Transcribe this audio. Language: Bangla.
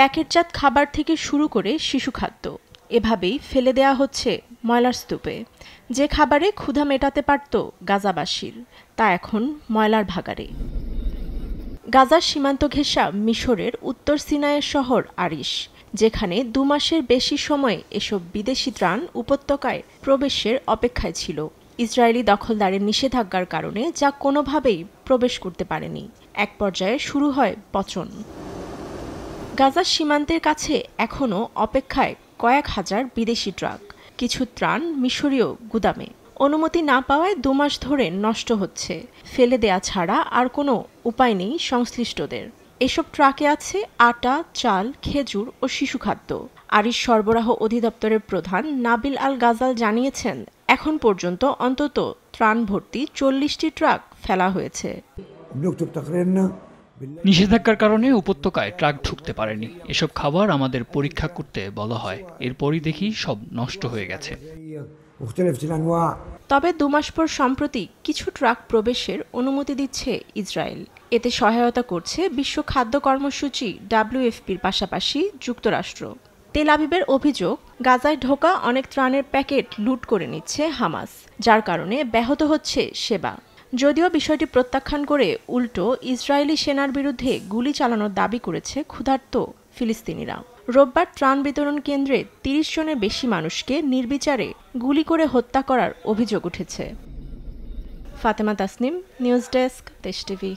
প্যাকেটজাত খাবার থেকে শুরু করে শিশু খাদ্য এভাবেই ফেলে দেয়া হচ্ছে ময়লার স্তূপে। যে খাবারে ক্ষুধা মেটাতে পারত গাজাবাসীর, তা এখন ময়লার ভাগাড়ে। গাজার সীমান্ত ঘেঁষা মিশরের উত্তর সিনাইয়ের শহর আরিশ, যেখানে 2 মাসের বেশি সময় এসব বিদেশি ত্রাণ উপত্যকায় প্রবেশের অপেক্ষায় ছিল। ইসরায়েলি দখলদারের নিষেধাজ্ঞার কারণে যা কোনোভাবেই প্রবেশ করতে পারেনি। এক পর্যায়ে শুরু হয় পচন। গাজার সীমান্তের কাছে এখনও অপেক্ষায় কয়েক হাজার বিদেশি ট্রাক। কিছু ত্রাণ মিশরীয় গুদামে অনুমতি না পাওয়ায় 2 মাস ধরে নষ্ট হচ্ছে। ফেলে দেয়া ছাড়া আর কোনো উপায় নেই সংশ্লিষ্টদের। এসব ট্রাকে আছে আটা, চাল, খেজুর ও শিশু খাদ্য। আরিশ সরবরাহ অধিদপ্তরের প্রধান নাবিল আল গাজাল জানিয়েছেন, এখন পর্যন্ত অন্তত ত্রাণ ভর্তি 40টি ট্রাক ফেলা হয়েছে। নিষেধাজ্ঞার কারণে উপত্যকায় ট্রাক ঢুকতে পারেনি। এসব খাবার আমাদের পরীক্ষা করতে বলা হয়, এরপরই দেখি সব নষ্ট হয়ে গেছে। তবে 2 মাস পর সম্প্রতি কিছু ট্রাক প্রবেশের অনুমতি দিচ্ছে ইসরায়েল। এতে সহায়তা করছে বিশ্ব খাদ্য কর্মসূচি WFPর পাশাপাশি যুক্তরাষ্ট্র। তেল আবিবের অভিযোগ, গাজায় ঢোকা অনেক ত্রাণের প্যাকেট লুট করে নিচ্ছে হামাস, যার কারণে ব্যাহত হচ্ছে সেবা। যদিও বিষয়টি প্রত্যাখ্যান করে উল্টো ইসরায়েলি সেনার বিরুদ্ধে গুলি চালানোর দাবি করেছে ক্ষুধার্ত ফিলিস্তিনিরা। রোববার ত্রাণ বিতরণ কেন্দ্রে 30 জনের বেশি মানুষকে নির্বিচারে গুলি করে হত্যা করার অভিযোগ উঠেছে। ফাতেমা তাসনিম, নিউজ ডেস্ক, দেশ টিভি।